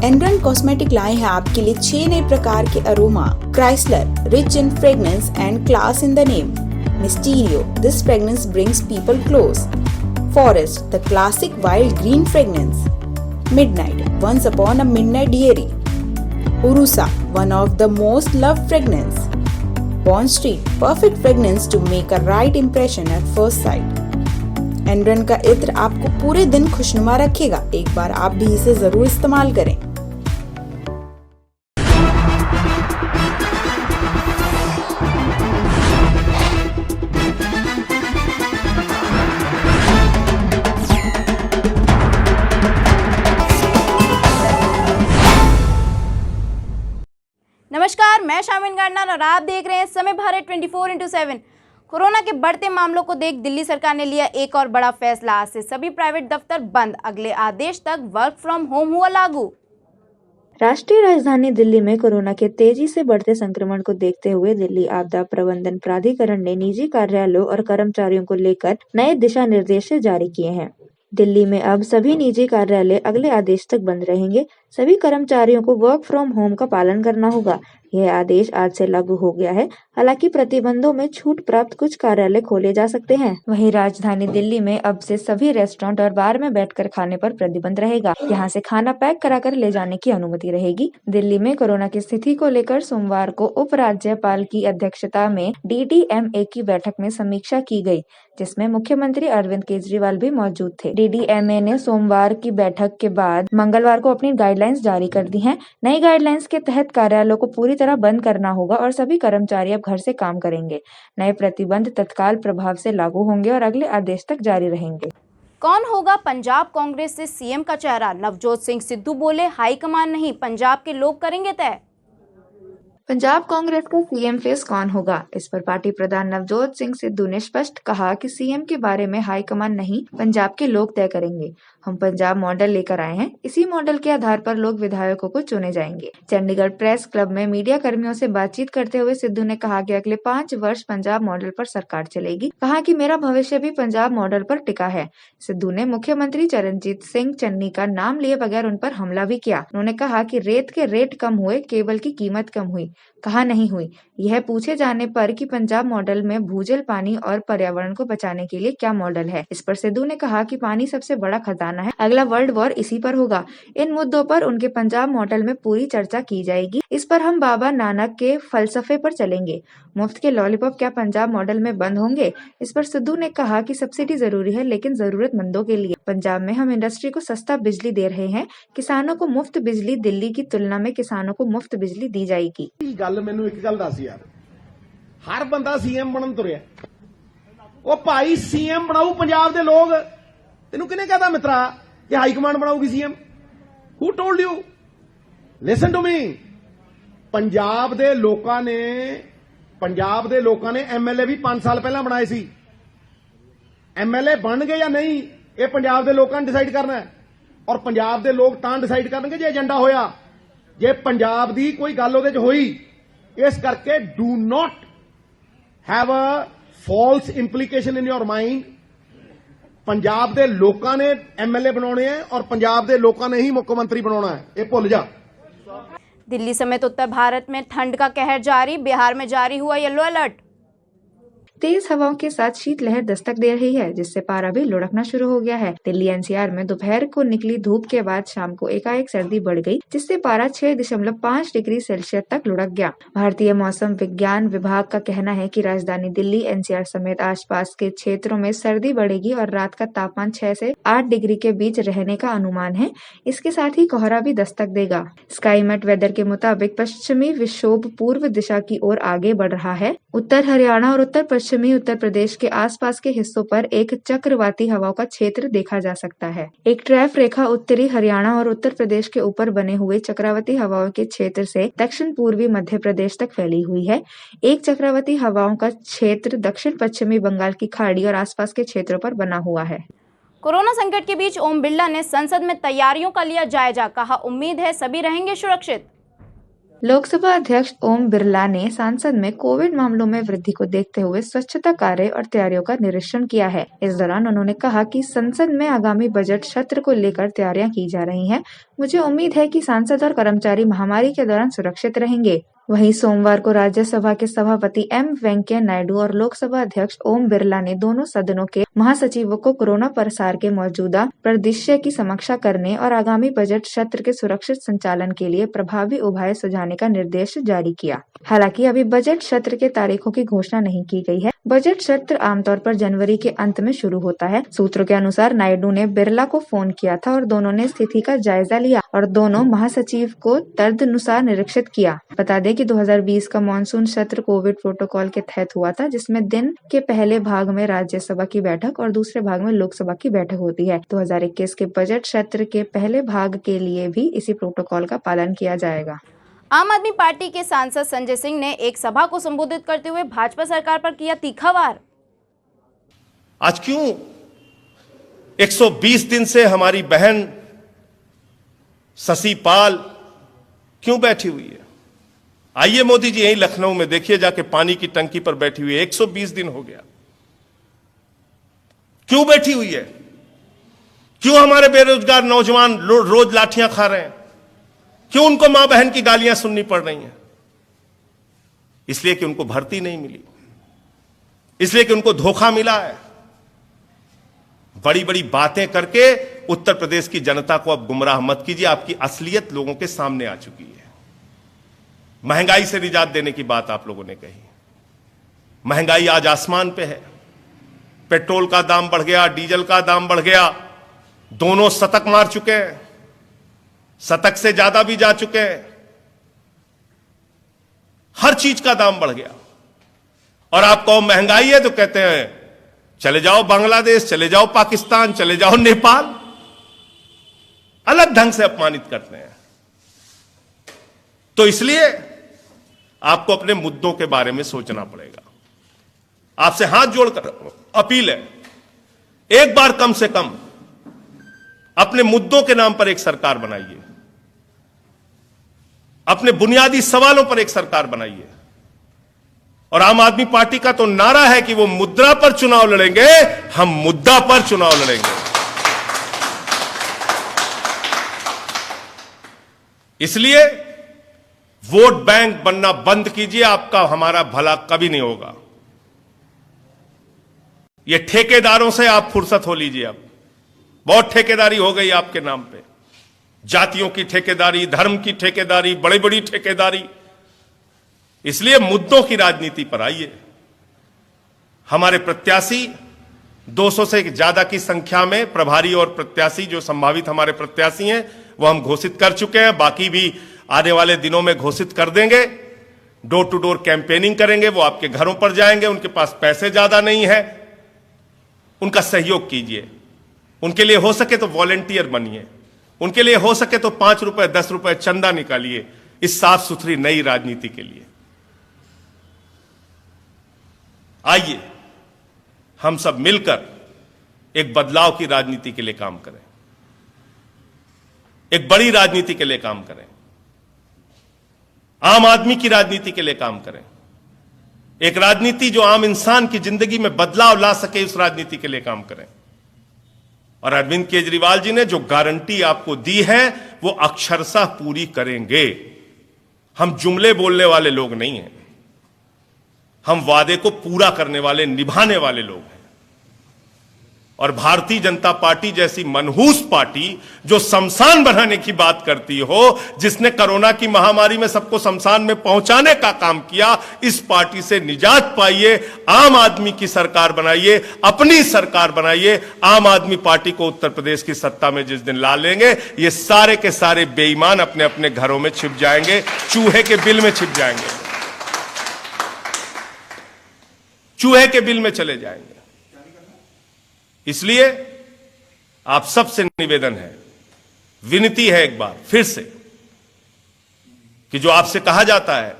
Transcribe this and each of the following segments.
एनरन cosmetic लाए हैं आपके लिए 6 नए प्रकार के aroma. Chrysler, rich in fragrance and class in the name. Mysterio, this fragrance brings people close. Forest, the classic wild green fragrance. Midnight, once upon a midnight dreary. उरुसा, one of the most loved fragrance. Bond Street, perfect fragrance to make a right impression at first sight. एनरन का इत्र आपको पूरे दिन खुशनुमा रखेगा। एक बार आप भी इसे जरूर इस्तेमाल करें। नमस्कार, मैं शामिन गार्डनर और आप देख रहे हैं समय भारत 24/7। कोरोना के बढ़ते मामलों को देख दिल्ली सरकार ने लिया एक और बड़ा फैसला। आज से सभी प्राइवेट दफ्तर बंद, अगले आदेश तक वर्क फ्रॉम होम हुआ लागू। राष्ट्रीय राजधानी दिल्ली में कोरोना के तेजी से बढ़ते संक्रमण को देखते हुए दिल्ली आपदा प्रबंधन प्राधिकरण ने निजी कार्यालयों और कर्मचारियों को लेकर नए दिशा निर्देश जारी किए हैं। दिल्ली में अब सभी निजी कार्यालय अगले आदेश तक बंद रहेंगे। सभी कर्मचारियों को वर्क फ्रॉम होम का पालन करना होगा। यह आदेश आज से लागू हो गया है। हालांकि प्रतिबंधों में छूट प्राप्त कुछ कार्यालय खोले जा सकते हैं। वहीं राजधानी दिल्ली में अब से सभी रेस्टोरेंट और बार में बैठकर खाने पर प्रतिबंध रहेगा। यहां से खाना पैक कराकर ले जाने की अनुमति रहेगी। दिल्ली में कोरोना की स्थिति को लेकर सोमवार को उपराज्यपाल की अध्यक्षता में DDMA की बैठक में समीक्षा की गई, जिसमें मुख्यमंत्री अरविंद केजरीवाल भी मौजूद थे। DDMA ने सोमवार की बैठक के बाद मंगलवार को अपनी गाइडलाइंस जारी कर दी हैं। नई गाइडलाइंस के तहत कार्यालयों को पूरी तरह बंद करना होगा और सभी कर्मचारी अब घर से काम करेंगे। नए प्रतिबंध तत्काल प्रभाव से लागू होंगे और अगले आदेश तक जारी रहेंगे। कौन होगा पंजाब कांग्रेस से सीएम का चेहरा? नवजोत सिंह सिद्धू बोले, हाईकमान नहीं, पंजाब के लोग करेंगे तय। पंजाब कांग्रेस का सीएम फेस कौन होगा? इस पर पार्टी प्रधान नवजोत सिंह सिद्धू ने स्पष्ट कहा कि सीएम के बारे में हाईकमान नहीं, पंजाब के लोग तय करेंगे। हम पंजाब मॉडल लेकर आए हैं। इसी मॉडल के आधार पर लोग विधायकों को चुने जाएंगे। चंडीगढ़ प्रेस क्लब में मीडिया कर्मियों से बातचीत करते हुए सिद्धू ने कहा कि अगले 5 वर्ष पंजाब मॉडल पर सरकार चलेगी। कहा कि मेरा भविष्य भी पंजाब मॉडल पर टिका है। सिद्धू ने मुख्यमंत्री चरणजीत सिंह चन्नी का नाम लिए बगैर उन पर हमला भी किया। उन्होंने कहा कि रेत के रेट कम हुए, केबल की कीमत कम हुई। कहा नहीं हुई। यह पूछे जाने पर कि पंजाब मॉडल में भूजल, पानी और पर्यावरण को बचाने के लिए क्या मॉडल है, इस पर सिद्धू ने कहा कि पानी सबसे बड़ा खजाना है, अगला वर्ल्ड वॉर इसी पर होगा। इन मुद्दों पर उनके पंजाब मॉडल में पूरी चर्चा की जाएगी। इस पर हम बाबा नानक के फलसफे पर चलेंगे। मुफ्त के लॉलीपॉप क्या पंजाब मॉडल में बंद होंगे? इस पर सिद्धू ने कहा कि सब्सिडी जरूरी है, लेकिन जरूरतमंदों के लिए। पंजाब में हम इंडस्ट्री को सस्ता बिजली दे रहे हैं। किसानों को मुफ्त बिजली, दिल्ली की तुलना में किसानों को मुफ्त बिजली दी जाएगी। गल मैनू एक गल दस यार, हर बंदा सीएम बनन तुरिया। ओ भाई सीएम बनाऊ पंजाब दे लोग। तेनू किने कहता मित्रा कि हाईकमान बनाऊगी CM? Who told you? Listen to me. Punjab दे लोकां ने एमएलए भी 5 साल पहला बनाए सी। एमएलए बन गए या नहीं, ये पंजाब दे लोकां ने डिसाइड करना है। और पंजाब दे लोग तां डिसाइड करनगे जे एजेंडा होया, जे पंजाब दी कोई गल ओहदे च होई। इस करके do not have a false implication in your mind. Punjab दे लोकां ने एमएलए बनाने हैं और पंजाब दे लोकां ने ही मुख्यमंत्री बनाना है, ये भुल जा। दिल्ली समेत उत्तर भारत में ठंड का कहर जारी। बिहार में जारी हुआ येलो अलर्ट। तेज हवाओं के साथ शीतलहर दस्तक दे रही है, जिससे पारा भी लुढ़कना शुरू हो गया है। दिल्ली NCR में दोपहर को निकली धूप के बाद शाम को एकाएक सर्दी बढ़ गई, जिससे पारा 6.5 डिग्री सेल्सियस तक लुढ़क गया। भारतीय मौसम विज्ञान विभाग का कहना है कि राजधानी दिल्ली NCR समेत आसपास के क्षेत्रों में सर्दी बढ़ेगी और रात का तापमान 6 से 8 डिग्री के बीच रहने का अनुमान है। इसके साथ ही कोहरा भी दस्तक देगा। स्काईमेट वेदर के मुताबिक पश्चिमी विक्षोभ पूर्व दिशा की ओर आगे बढ़ रहा है। उत्तर हरियाणा और उत्तर पश्चिमी उत्तर प्रदेश के आसपास के हिस्सों पर एक चक्रवाती हवाओं का क्षेत्र देखा जा सकता है। एक ट्रैफ रेखा उत्तरी हरियाणा और उत्तर प्रदेश के ऊपर बने हुए चक्रवाती हवाओं के क्षेत्र से दक्षिण पूर्वी मध्य प्रदेश तक फैली हुई है। एक चक्रवाती हवाओं का क्षेत्र दक्षिण पश्चिमी बंगाल की खाड़ी और आसपास के क्षेत्रों पर बना हुआ है। कोरोना संकट के बीच ओम बिरला ने संसद में तैयारियों का लिया जायजा। कहा, उम्मीद है सभी रहेंगे सुरक्षित। लोकसभा अध्यक्ष ओम बिरला ने संसद में कोविड मामलों में वृद्धि को देखते हुए स्वच्छता कार्य और तैयारियों का निरीक्षण किया है। इस दौरान उन्होंने कहा कि संसद में आगामी बजट सत्र को लेकर तैयारियां की जा रही हैं। मुझे उम्मीद है कि सांसद और कर्मचारी महामारी के दौरान सुरक्षित रहेंगे। वहीं सोमवार को राज्यसभा के सभापति एम वेंकैया नायडू और लोकसभा अध्यक्ष ओम बिरला ने दोनों सदनों के महासचिवों को कोरोना प्रसार के मौजूदा परिदृश्य की समीक्षा करने और आगामी बजट सत्र के सुरक्षित संचालन के लिए प्रभावी उपाय सुझाने का निर्देश जारी किया। हालांकि अभी बजट सत्र के तारीखों की घोषणा नहीं की गई है। बजट सत्र आमतौर पर जनवरी के अंत में शुरू होता है। सूत्रों के अनुसार नायडू ने बिरला को फोन किया था और दोनों ने स्थिति का जायजा लिया और दोनों महासचिव को तदनुसार निरीक्षित किया। बता दें कि 2020 का मानसून सत्र कोविड प्रोटोकॉल के तहत हुआ था, जिसमें दिन के पहले भाग में राज्यसभा की बैठक और दूसरे भाग में लोकसभा की बैठक होती है। 2021 के बजट सत्र के पहले भाग के लिए भी इसी प्रोटोकॉल का पालन किया जाएगा। आम आदमी पार्टी के सांसद संजय सिंह ने एक सभा को संबोधित करते हुए भाजपा सरकार पर किया तीखा वार। आज क्यों 120 दिन से हमारी बहन शशि पाल क्यों बैठी हुई है? आइए मोदी जी, यहीं लखनऊ में देखिए, जाके पानी की टंकी पर बैठी हुई है। 120 दिन हो गया। क्यों बैठी हुई है? क्यों हमारे बेरोजगार नौजवान रोज लाठियां खा रहे हैं? क्यों उनको मां बहन की गालियां सुननी पड़ रही हैं? इसलिए कि उनको भर्ती नहीं मिली, इसलिए कि उनको धोखा मिला है। बड़ी बड़ी बातें करके उत्तर प्रदेश की जनता को अब गुमराह मत कीजिए। आपकी असलियत लोगों के सामने आ चुकी है। महंगाई से निजात देने की बात आप लोगों ने कही। महंगाई आज आसमान पे है। पेट्रोल का दाम बढ़ गया, डीजल का दाम बढ़ गया। दोनों शतक मार चुके हैं, शतक से ज्यादा भी जा चुके हैं। हर चीज का दाम बढ़ गया। और आप कहो महंगाई है तो कहते हैं चले जाओ बांग्लादेश, चले जाओ पाकिस्तान, चले जाओ नेपाल। अलग ढंग से अपमानित करते हैं। तो इसलिए आपको अपने मुद्दों के बारे में सोचना पड़ेगा। आपसे हाथ जोड़कर अपील है, एक बार कम से कम अपने मुद्दों के नाम पर एक सरकार बनाइए। अपने बुनियादी सवालों पर एक सरकार बनाइए। और आम आदमी पार्टी का तो नारा है कि वो मुद्रा पर चुनाव लड़ेंगे, हम मुद्दा पर चुनाव लड़ेंगे। इसलिए वोट बैंक बनना बंद कीजिए। आपका हमारा भला कभी नहीं होगा। ये ठेकेदारों से आप फुर्सत हो लीजिए। अब बहुत ठेकेदारी हो गई आपके नाम पे। जातियों की ठेकेदारी, धर्म की ठेकेदारी, बड़ी बड़ी ठेकेदारी। इसलिए मुद्दों की राजनीति पर आइए। हमारे प्रत्याशी 200 से ज्यादा की संख्या में प्रभारी और प्रत्याशी जो संभावित हमारे प्रत्याशी हैं वो हम घोषित कर चुके हैं। बाकी भी आने वाले दिनों में घोषित कर देंगे। डोर टू डोर कैंपेनिंग करेंगे। वो आपके घरों पर जाएंगे। उनके पास पैसे ज्यादा नहीं है, उनका सहयोग कीजिए। उनके लिए हो सके तो वॉलेंटियर बनिए। उनके लिए हो सके तो 5 रुपए 10 रुपए चंदा निकालिए इस साफ सुथरी नई राजनीति के लिए। आइए हम सब मिलकर एक बदलाव की राजनीति के लिए काम करें, एक बड़ी राजनीति के लिए काम करें, आम आदमी की राजनीति के लिए काम करें, एक राजनीति जो आम इंसान की जिंदगी में बदलाव ला सके, उस राजनीति के लिए काम करें। और अरविंद केजरीवाल जी ने जो गारंटी आपको दी है वो अक्षरशः पूरी करेंगे। हम जुमले बोलने वाले लोग नहीं हैं, हम वादे को पूरा करने वाले, निभाने वाले लोग हैं। और भारतीय जनता पार्टी जैसी मनहूस पार्टी जो शमशान बनाने की बात करती हो, जिसने कोरोना की महामारी में सबको शमशान में पहुंचाने का काम किया, इस पार्टी से निजात पाइए। आम आदमी की सरकार बनाइए, अपनी सरकार बनाइए। आम आदमी पार्टी को उत्तर प्रदेश की सत्ता में जिस दिन ला लेंगे, ये सारे के सारे बेईमान अपने अपने घरों में छिप जाएंगे, चूहे के बिल में छिप जाएंगे, चूहे के बिल में चले जाएंगे। इसलिए आप सबसे निवेदन है, विनती है एक बार फिर से, कि जो आपसे कहा जाता है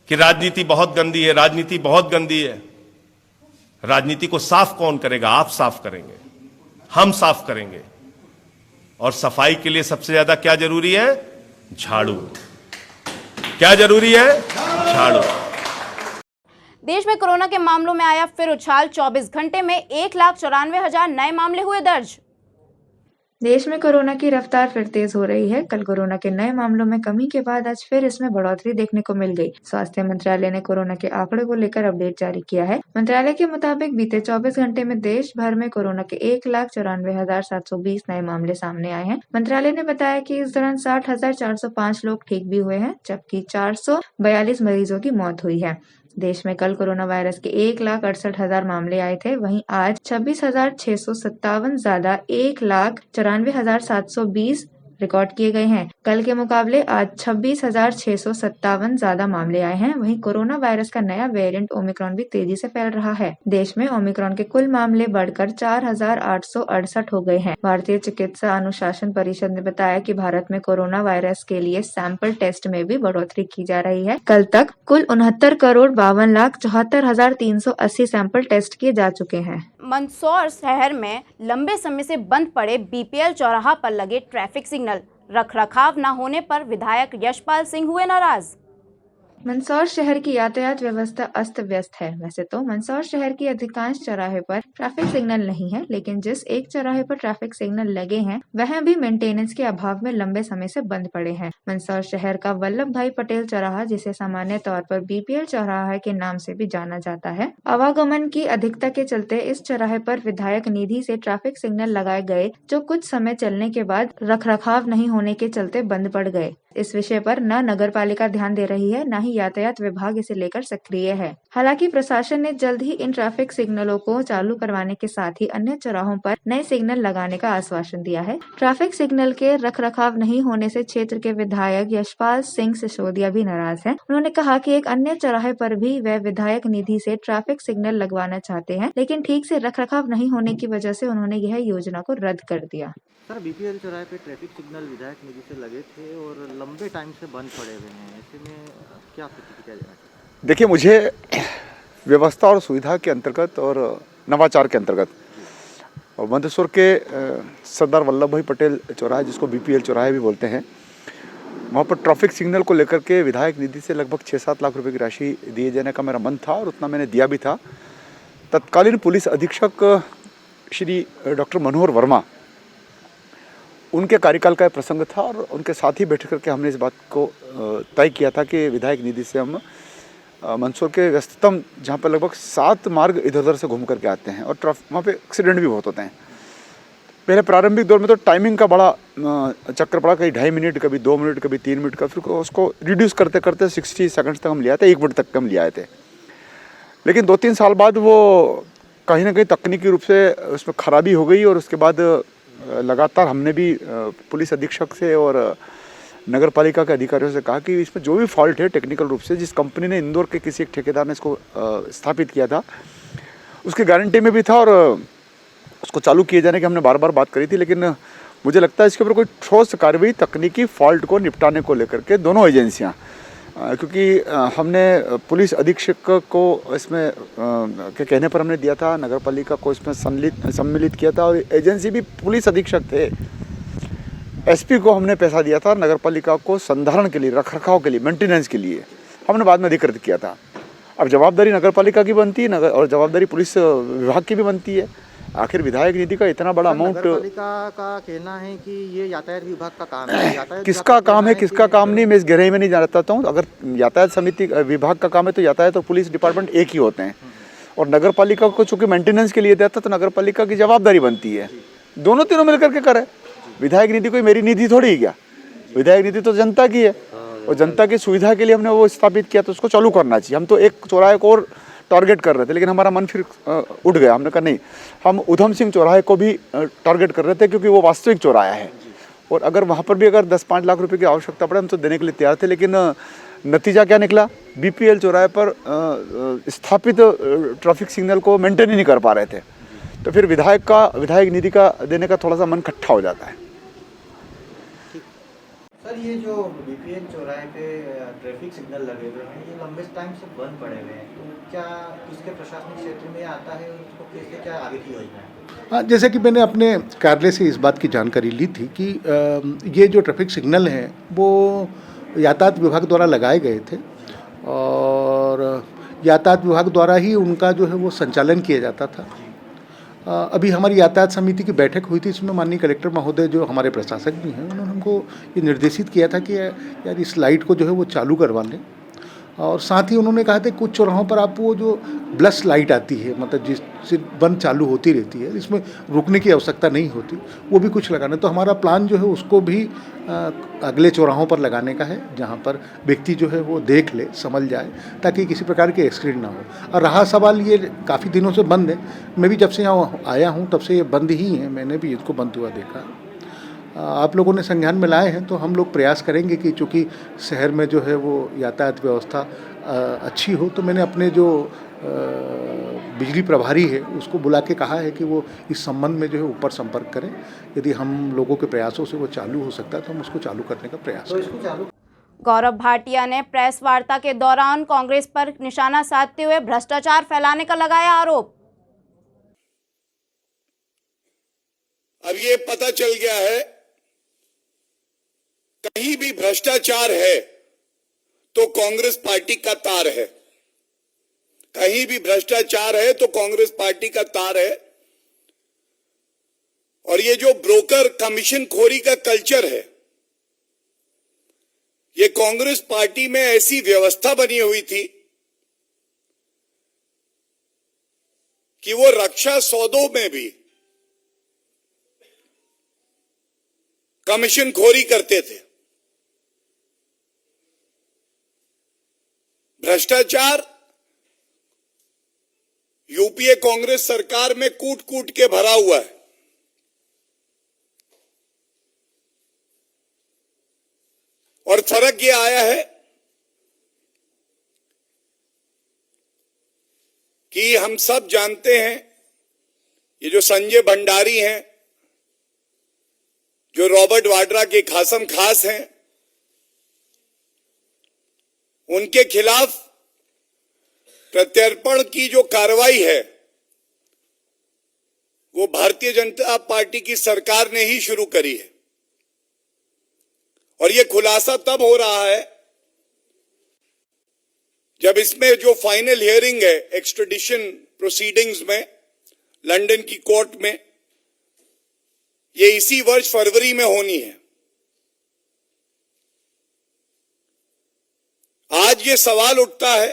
कि राजनीति बहुत गंदी है, राजनीति बहुत गंदी है, राजनीति को साफ कौन करेगा? आप साफ करेंगे, हम साफ करेंगे। और सफाई के लिए सबसे ज्यादा क्या जरूरी है? झाड़ू। क्या जरूरी है? झाड़ू। देश में कोरोना के मामलों में आया फिर उछाल। 24 घंटे में 1,94,000 नए मामले हुए दर्ज। देश में कोरोना की रफ्तार फिर तेज हो रही है। कल कोरोना के नए मामलों में कमी के बाद आज फिर इसमें बढ़ोतरी देखने को मिल गई। स्वास्थ्य मंत्रालय ने कोरोना के आंकड़ों को लेकर अपडेट जारी किया है। मंत्रालय के मुताबिक बीते 24 घंटे में देश भर में कोरोना के 1,94,720 नए मामले सामने आए हैं। मंत्रालय ने बताया कि इस दौरान 60,405 लोग ठीक भी हुए हैं, जबकि 442 मरीजों की मौत हुई है। देश में कल कोरोना वायरस के 1,68,000 मामले आए थे। वहीं आज 26,657 ज्यादा 1,94,720 रिकॉर्ड किए गए हैं। कल के मुकाबले आज 26,657 ज्यादा मामले आए हैं। वहीं कोरोना वायरस का नया वेरिएंट ओमिक्रॉन भी तेजी से फैल रहा है। देश में ओमिक्रॉन के कुल मामले बढ़कर 4,868 हो गए हैं। भारतीय चिकित्सा अनुशासन परिषद ने बताया कि भारत में कोरोना वायरस के लिए सैंपल टेस्ट में भी बढ़ोतरी की जा रही है। कल तक कुल 69,52,74,380 सैंपल टेस्ट किए जा चुके हैं। मंदसौर शहर में लंबे समय से बंद पड़े बीपीएल चौराहा पर लगे ट्रैफिक सिग्नल रखरखाव न होने पर विधायक यशपाल सिंह हुए नाराज। मंदसौर शहर की यातायात व्यवस्था अस्त व्यस्त है। वैसे तो मंदसौर शहर की अधिकांश चौराहे पर ट्रैफिक सिग्नल नहीं है, लेकिन जिस एक चौराहे पर ट्रैफिक सिग्नल लगे हैं वह भी मेंटेनेंस के अभाव में लंबे समय से बंद पड़े हैं। मंदसौर शहर का वल्लभ भाई पटेल चौराहा, जिसे सामान्य तौर पर बीपीएल चौराहा के नाम से भी जाना जाता है, आवागमन की अधिकता के चलते इस चौराहे पर विधायक निधि से ट्रैफिक सिग्नल लगाए गए, जो कुछ समय चलने के बाद रखरखाव नहीं होने के चलते बंद पड़ गए। इस विषय पर न नगर पालिका ध्यान दे रही है, न ही यातायात विभाग इसे लेकर सक्रिय है। हालांकि प्रशासन ने जल्द ही इन ट्रैफिक सिग्नलों को चालू करवाने के साथ ही अन्य चौराहों पर नए सिग्नल लगाने का आश्वासन दिया है। ट्रैफिक सिग्नल के रखरखाव नहीं होने से क्षेत्र के विधायक यशपाल सिंह सिसोदिया भी नाराज हैं। उन्होंने कहा कि एक अन्य चौराहे पर भी वह विधायक निधि से ट्रैफिक सिग्नल लगवाना चाहते हैं, लेकिन ठीक से रखरखाव नहीं होने की वजह से उन्होंने यह योजना को रद्द कर दिया। सर, बीपीएल चौराहे पे ट्रैफिक सिग्नल विधायक निधि से लगे थे और लंबे टाइम से बंद पड़े हुए हैं, ऐसे में क्या प्रतिक्रिया देना चाहिए? देखिए, मुझे व्यवस्था और सुविधा के अंतर्गत और नवाचार के अंतर्गत और मंदसौर के सरदार वल्लभ भाई पटेल चौराहा, जिसको बीपीएल चौराहे भी बोलते हैं, वहाँ पर ट्रैफिक सिग्नल को लेकर के विधायक निधि से लगभग 6-7 लाख रुपए की राशि दिए जाने का मेरा मन था और उतना मैंने दिया भी था। तत्कालीन पुलिस अधीक्षक श्री डॉक्टर मनोहर वर्मा, उनके कार्यकाल का प्रसंग था और उनके साथ ही बैठ करके हमने इस बात को तय किया था कि विधायक निधि से हम मंदसौर के व्यस्ततम, जहाँ पर लगभग 7 मार्ग इधर उधर से घूम करके आते हैं और वहाँ पे एक्सीडेंट भी बहुत होते हैं। पहले प्रारंभिक दौर में तो टाइमिंग का बड़ा चक्कर पड़ा, कहीं 2.5 मिनट, कभी 2 मिनट, कभी 3 मिनट का, फिर उसको रिड्यूस करते करते 60 सेकंड्स तक हम ले आए थे, 1 मिनट तक हम ले आए थे। लेकिन 2-3 साल बाद वो कहीं ना कहीं तकनीकी रूप से उसमें खराबी हो गई और उसके बाद लगातार हमने भी पुलिस अधीक्षक से और नगर पालिका के अधिकारियों से कहा कि इसमें जो भी फॉल्ट है टेक्निकल रूप से, जिस कंपनी ने इंदौर के किसी एक ठेकेदार ने इसको स्थापित किया था, उसकी गारंटी में भी था और उसको चालू किए जाने की हमने बार बार बात करी थी। लेकिन मुझे लगता है इसके ऊपर कोई ठोस कार्रवाई तकनीकी फॉल्ट को निपटाने को लेकर के दोनों एजेंसियाँ, क्योंकि हमने पुलिस अधीक्षक को इसमें के कहने पर हमने दिया था, नगर पालिका को इसमें सम्मिलित किया था और एजेंसी भी पुलिस अधीक्षक थे। एसपी को हमने पैसा दिया था, नगर पालिका को संधारण के लिए, रखरखाव के लिए, मेंटेनेंस के लिए हमने बाद में अधिकृत किया था। अब जवाबदारी नगर पालिका की बनती है और जवाबदारी पुलिस विभाग की भी बनती है। आखिर विधायक निधि का इतना बड़ा अमाउंट, नगर पालिका का कहना है कि ये यातायात विभाग का काम है। किसका काम है किसका काम नहीं, मैं इस गहराई में नहीं जानता हूँ। अगर यातायात समिति विभाग का काम है तो यातायात और पुलिस डिपार्टमेंट एक ही होते हैं और नगर पालिका को चूंकि मेंटेनेंस के लिए देता तो नगर पालिका की जवाबदारी बनती है, दोनों तीनों मिलकर के करे। विधायक निधि कोई मेरी निधि थोड़ी ही क्या, विधायक निधि तो जनता की है और जनता की सुविधा के लिए हमने वो स्थापित किया तो उसको चालू करना चाहिए। हम तो एक चौराहे को और टारगेट कर रहे थे, लेकिन हमारा मन फिर उठ गया। हमने कहा नहीं, हम उधम सिंह चौराहे को भी टारगेट कर रहे थे क्योंकि वो वास्तविक चौराहा है और अगर वहाँ पर भी अगर 10-5 लाख रुपए की आवश्यकता पड़े हम तो देने के लिए तैयार थे। लेकिन नतीजा क्या निकला, बीपीएल चौराहे पर स्थापित ट्रैफिक सिग्नल को मेंटेन ही नहीं कर पा रहे थे, तो फिर विधायक निधि का देने का थोड़ा सा मन खट्टा हो जाता है। सर, ये जो बीपीएल चौराहे पे ट्रैफिक सिग्नल लगे हुए हैं, ये लंबे टाइम से बंद पड़े हुए हैं, तो क्या इसके प्रशासनिक क्षेत्र में आता है, उसको कैसे क्या आगे की योजना है? हाँ, जैसे कि मैंने अपने कार्यालय से इस बात की जानकारी ली थी कि ये जो ट्रैफिक सिग्नल हैं वो यातायात विभाग द्वारा लगाए गए थे और यातायात विभाग द्वारा ही उनका जो है वो संचालन किया जाता था। अभी हमारी यातायात समिति की बैठक हुई थी, इसमें माननीय कलेक्टर महोदय जो हमारे प्रशासक भी हैं, उन्होंने हमको ये निर्देशित किया था कि यार इस लाइट को जो है वो चालू करवा लें। और साथ ही उन्होंने कहा था कुछ चौराहों पर आप वो जो ब्लस लाइट आती है, मतलब जिससे बंद चालू होती रहती है, इसमें रुकने की आवश्यकता नहीं होती, वो भी कुछ लगाना। तो हमारा प्लान जो है उसको भी अगले चौराहों पर लगाने का है, जहाँ पर व्यक्ति जो है वो देख ले, समझ जाए, ताकि किसी प्रकार के एक्सीडेंट ना हो। और रहा सवाल, ये काफ़ी दिनों से बंद है, मैं भी जब से यहाँ आया हूँ तब से ये बंद ही है, मैंने भी इसको बंद हुआ देखा। आप लोगों ने संज्ञान में लाए हैं तो हम लोग प्रयास करेंगे कि चूँकि शहर में जो है वो यातायात व्यवस्था अच्छी हो, तो मैंने अपने जो बिजली प्रभारी है उसको बुला के कहा है कि वो इस संबंध में जो है ऊपर संपर्क करें। यदि हम लोगों के प्रयासों से वो चालू हो सकता है तो हम उसको चालू करने का प्रयास करें। गौरव भाटिया ने प्रेस वार्ता के दौरान कांग्रेस पर निशाना साधते हुए भ्रष्टाचार फैलाने का लगाया आरोप। अब ये पता चल गया है, कहीं भी भ्रष्टाचार है तो कांग्रेस पार्टी का तार है। कहीं भी भ्रष्टाचार है तो कांग्रेस पार्टी का तार है। और ये जो ब्रोकर कमीशन खोरी का कल्चर है, ये कांग्रेस पार्टी में ऐसी व्यवस्था बनी हुई थी कि वो रक्षा सौदों में भी कमीशन खोरी करते थे। भ्रष्टाचार यूपीए कांग्रेस सरकार में कूट कूट के भरा हुआ है। और फर्क ये आया है कि हम सब जानते हैं, ये जो संजय भंडारी हैं, जो रॉबर्ट वाड्रा के खासम खास हैं, उनके खिलाफ प्रत्यर्पण की जो कार्रवाई है वो भारतीय जनता पार्टी की सरकार ने ही शुरू करी है। और ये खुलासा तब हो रहा है जब इसमें जो फाइनल हियरिंग है एक्स्ट्रेडिशन प्रोसीडिंग्स में लंदन की कोर्ट में, ये इसी वर्ष फरवरी में होनी है। आज ये सवाल उठता है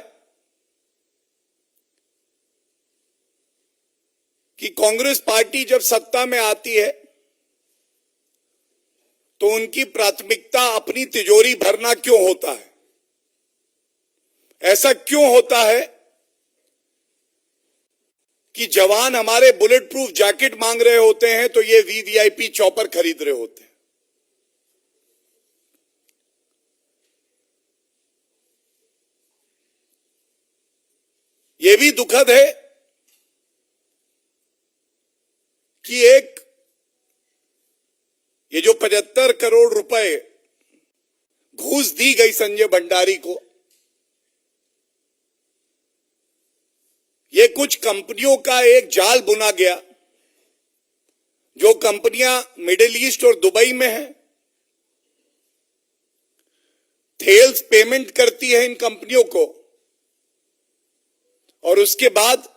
कि कांग्रेस पार्टी जब सत्ता में आती है तो उनकी प्राथमिकता अपनी तिजोरी भरना क्यों होता है? ऐसा क्यों होता है कि जवान हमारे बुलेट प्रूफ जैकेट मांग रहे होते हैं तो ये वीवीआईपी चॉपर खरीद रहे होते हैं? ये भी दुखद है कि ये जो 75 करोड़ रुपए घूस दी गई संजय भंडारी को, ये कुछ कंपनियों का एक जाल बुना गया, जो कंपनियां मिडिल ईस्ट और दुबई में हैं, थेल्स पेमेंट करती है इन कंपनियों को और उसके बाद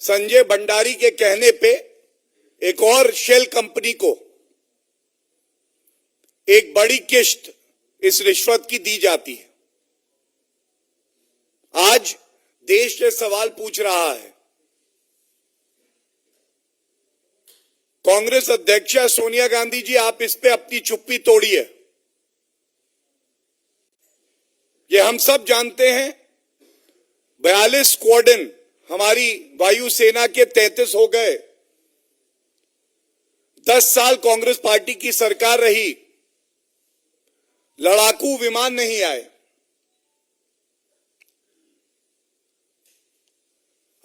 संजय भंडारी के कहने पे एक और शेल कंपनी को एक बड़ी किस्त इस रिश्वत की दी जाती है। आज देश ये सवाल पूछ रहा है, कांग्रेस अध्यक्षा सोनिया गांधी जी, आप इस पे अपनी चुप्पी तोड़िए। ये हम सब जानते हैं, 42 स्क्वाड्रन हमारी वायुसेना के 33 हो गए। 10 साल कांग्रेस पार्टी की सरकार रही, लड़ाकू विमान नहीं आए।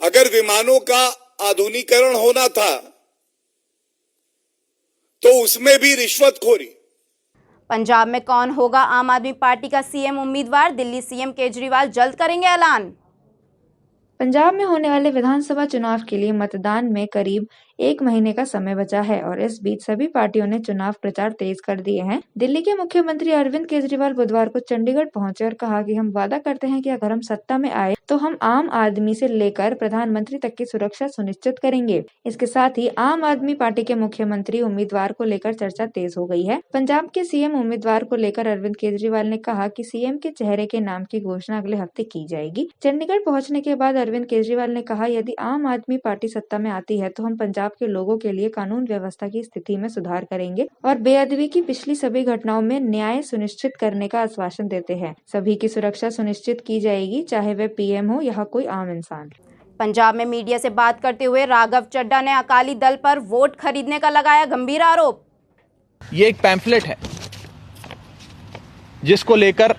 अगर विमानों का आधुनिकीकरण होना था तो उसमें भी रिश्वतखोरी। पंजाब में कौन होगा आम आदमी पार्टी का सीएम उम्मीदवार? दिल्ली सीएम केजरीवाल जल्द करेंगे ऐलान। पंजाब में होने वाले विधानसभा चुनाव के लिए मतदान में करीब 1 महीने का समय बचा है और इस बीच सभी पार्टियों ने चुनाव प्रचार तेज कर दिए हैं। दिल्ली के मुख्यमंत्री अरविंद केजरीवाल बुधवार को चंडीगढ़ पहुंचे और कहा कि हम वादा करते हैं कि अगर हम सत्ता में आए तो हम आम आदमी से लेकर प्रधानमंत्री तक की सुरक्षा सुनिश्चित करेंगे। इसके साथ ही आम आदमी पार्टी के मुख्यमंत्री उम्मीदवार को लेकर चर्चा तेज हो गई है। पंजाब के सीएम उम्मीदवार को लेकर अरविंद केजरीवाल ने कहा कि सीएम के चेहरे के नाम की घोषणा अगले हफ्ते की जाएगी। चंडीगढ़ पहुंचने के बाद अरविंद केजरीवाल ने कहा, यदि आम आदमी पार्टी सत्ता में आती है तो हम पंजाब के लोगों के लिए कानून व्यवस्था की स्थिति में सुधार करेंगे और बेअदबी की पिछली सभी घटनाओं में न्याय सुनिश्चित करने का आश्वासन देते हैं। सभी की सुरक्षा सुनिश्चित की जाएगी, चाहे वे पीएम हो या कोई आम इंसान। पंजाब में मीडिया से बात करते हुए राघव चड्ढा ने अकाली दल पर वोट खरीदने का लगाया गंभीर आरोप। ये एक पैम्फलेट है जिसको लेकर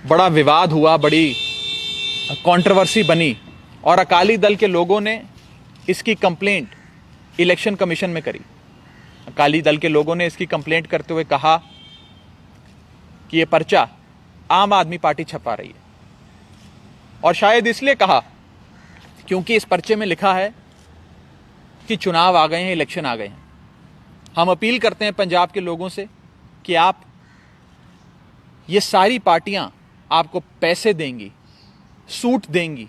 बड़ा विवाद हुआ, बड़ी कंट्रोवर्सी बनी और अकाली दल के लोगों ने इसकी कंप्लेंट इलेक्शन कमीशन में करी। अकाली दल के लोगों ने इसकी कंप्लेंट करते हुए कहा कि ये पर्चा आम आदमी पार्टी छपा रही है और शायद इसलिए कहा क्योंकि इस पर्चे में लिखा है कि चुनाव आ गए हैं, इलेक्शन आ गए हैं। हम अपील करते हैं पंजाब के लोगों से कि आप ये सारी पार्टियां आपको पैसे देंगी, सूट देंगी,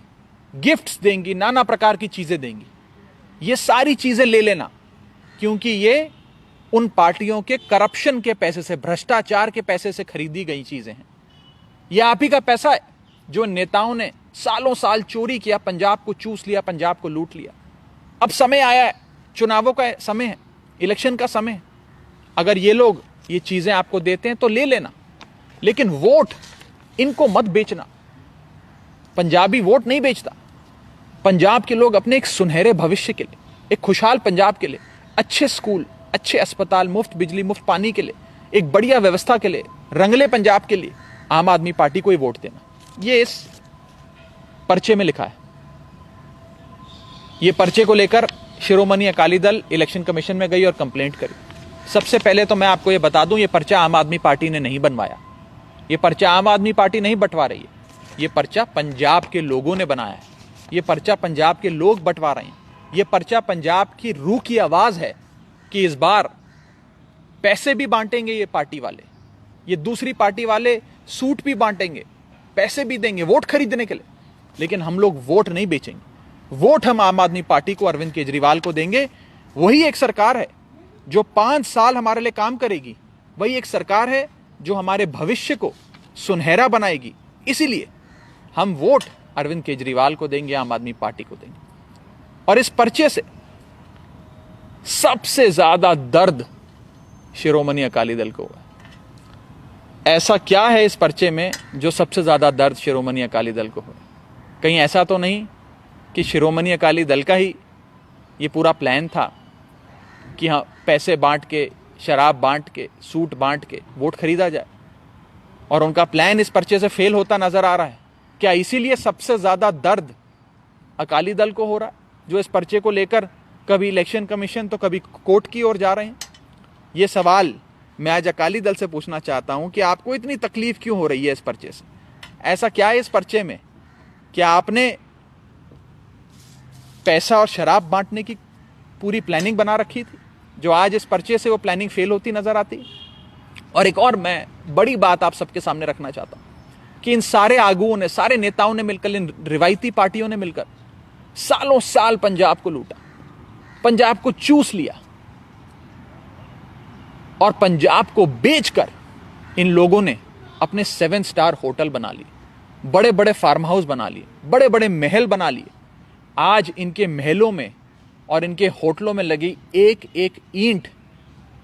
गिफ्ट्स देंगी, नाना प्रकार की चीजें देंगी। ये सारी चीजें ले लेना, क्योंकि ये उन पार्टियों के करप्शन के पैसे से, भ्रष्टाचार के पैसे से खरीदी गई चीजें हैं। यह आप ही का पैसा है जो नेताओं ने सालों साल चोरी किया, पंजाब को चूस लिया, पंजाब को लूट लिया। अब समय आया है, चुनावों का समय है, इलेक्शन का समय है। अगर ये लोग ये चीजें आपको देते हैं तो ले लेना, लेकिन वोट इनको मत बेचना। पंजाबी वोट नहीं बेचता। पंजाब के लोग अपने एक सुनहरे भविष्य के लिए, एक खुशहाल पंजाब के लिए, अच्छे स्कूल, अच्छे अस्पताल, मुफ्त बिजली, मुफ्त पानी के लिए, एक बढ़िया व्यवस्था के लिए, रंगले पंजाब के लिए आम आदमी पार्टी को ही वोट देना। ये इस पर्चे में लिखा है। ये पर्चे को लेकर शिरोमणि अकाली दल इलेक्शन कमीशन में गई और कंप्लेंट करी। सबसे पहले तो मैं आपको ये बता दूं, ये पर्चा आम आदमी पार्टी ने नहीं बनवाया। ये पर्चा आम आदमी पार्टी नहीं बंटवा रही है। ये पर्चा पंजाब के लोगों ने बनाया है। ये पर्चा पंजाब के लोग बंटवा रहे हैं। ये पर्चा पंजाब की रूह की आवाज है कि इस बार पैसे भी बांटेंगे ये पार्टी वाले, ये दूसरी पार्टी वाले सूट भी बांटेंगे, पैसे भी देंगे वोट खरीदने के लिए, लेकिन हम लोग वोट नहीं बेचेंगे। वोट हम आम आदमी पार्टी को, अरविंद केजरीवाल को देंगे। वही एक सरकार है जो 5 साल हमारे लिए काम करेगी। वही एक सरकार है जो हमारे भविष्य को सुनहरा बनाएगी। इसीलिए हम वोट अरविंद केजरीवाल को देंगे, आम आदमी पार्टी को देंगे। और इस पर्चे से सबसे ज्यादा दर्द शिरोमणि अकाली दल को हुआ। ऐसा क्या है इस पर्चे में जो सबसे ज्यादा दर्द शिरोमणि अकाली दल को हुआ? कहीं ऐसा तो नहीं कि शिरोमणि अकाली दल का ही ये पूरा प्लान था कि हाँ पैसे बांट के, शराब बांट के, सूट बांट के वोट खरीदा जाए, और उनका प्लान इस पर्चे से फेल होता नजर आ रहा है? क्या इसीलिए सबसे ज्यादा दर्द अकाली दल को हो रहा है, जो इस पर्चे को लेकर कभी इलेक्शन कमीशन तो कभी कोर्ट की ओर जा रहे हैं? ये सवाल मैं आज अकाली दल से पूछना चाहता हूं कि आपको इतनी तकलीफ क्यों हो रही है इस पर्चे से? ऐसा क्या है इस पर्चे में? क्या आपने पैसा और शराब बांटने की पूरी प्लानिंग बना रखी थी, जो आज इस पर्चे से वो प्लानिंग फेल होती नजर आती है? और एक और मैं बड़ी बात आप सबके सामने रखना चाहता हूं कि इन सारे आगुओं ने, सारे नेताओं ने मिलकर, इन रिवायती पार्टियों ने मिलकर सालों साल पंजाब को लूटा, पंजाब को चूस लिया, और पंजाब को बेचकर इन लोगों ने अपने 7 स्टार होटल बना लिए, बड़े बड़े फार्म हाउस बना लिए, बड़े बड़े महल बना लिए। आज इनके महलों में और इनके होटलों में लगी एक एक ईंट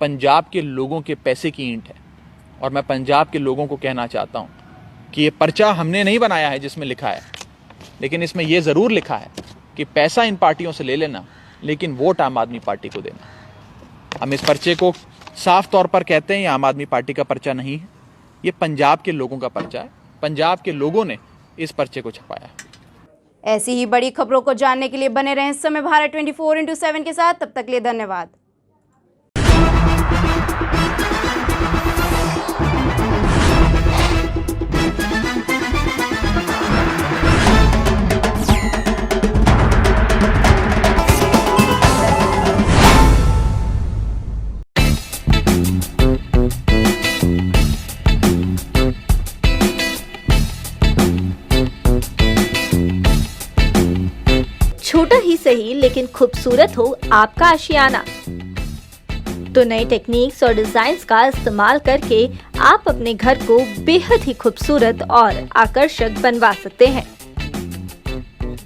पंजाब के लोगों के पैसे की ईंट है। और मैं पंजाब के लोगों को कहना चाहता हूं कि ये पर्चा हमने नहीं बनाया है जिसमें लिखा है, लेकिन इसमें यह जरूर लिखा है कि पैसा इन पार्टियों से ले लेना, लेकिन वोट आम आदमी पार्टी को देना। हम इस पर्चे को साफ तौर पर कहते हैं, ये आम आदमी पार्टी का पर्चा नहीं है, ये पंजाब के लोगों का पर्चा है। पंजाब के लोगों ने इस पर्चे को छपाया है। ऐसी ही बड़ी खबरों को जानने के लिए बने रहें समय भारत 24/7 के साथ। तब तक के लिए धन्यवाद। छोटा ही सही लेकिन खूबसूरत हो आपका आशियाना। तो नई टेक्निक्स और डिजाइन्स का इस्तेमाल करके आप अपने घर को बेहद ही खूबसूरत और आकर्षक बनवा सकते हैं।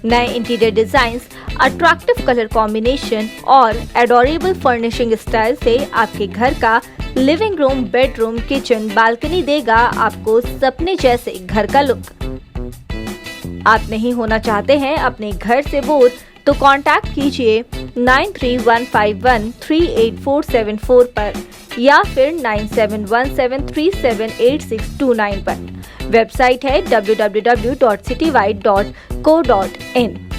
नए interior designs, attractive colour combination और एडोरेबल फर्निशिंग स्टाइल से आपके घर का living room, bedroom, kitchen, balcony देगा आपको सपने जैसे घर का लुक। आप नहीं होना चाहते हैं अपने घर से बोर, तो कांटेक्ट कीजिए 9315138474 पर या फिर 9717378629 पर। वेबसाइट है www.citywide.co.in।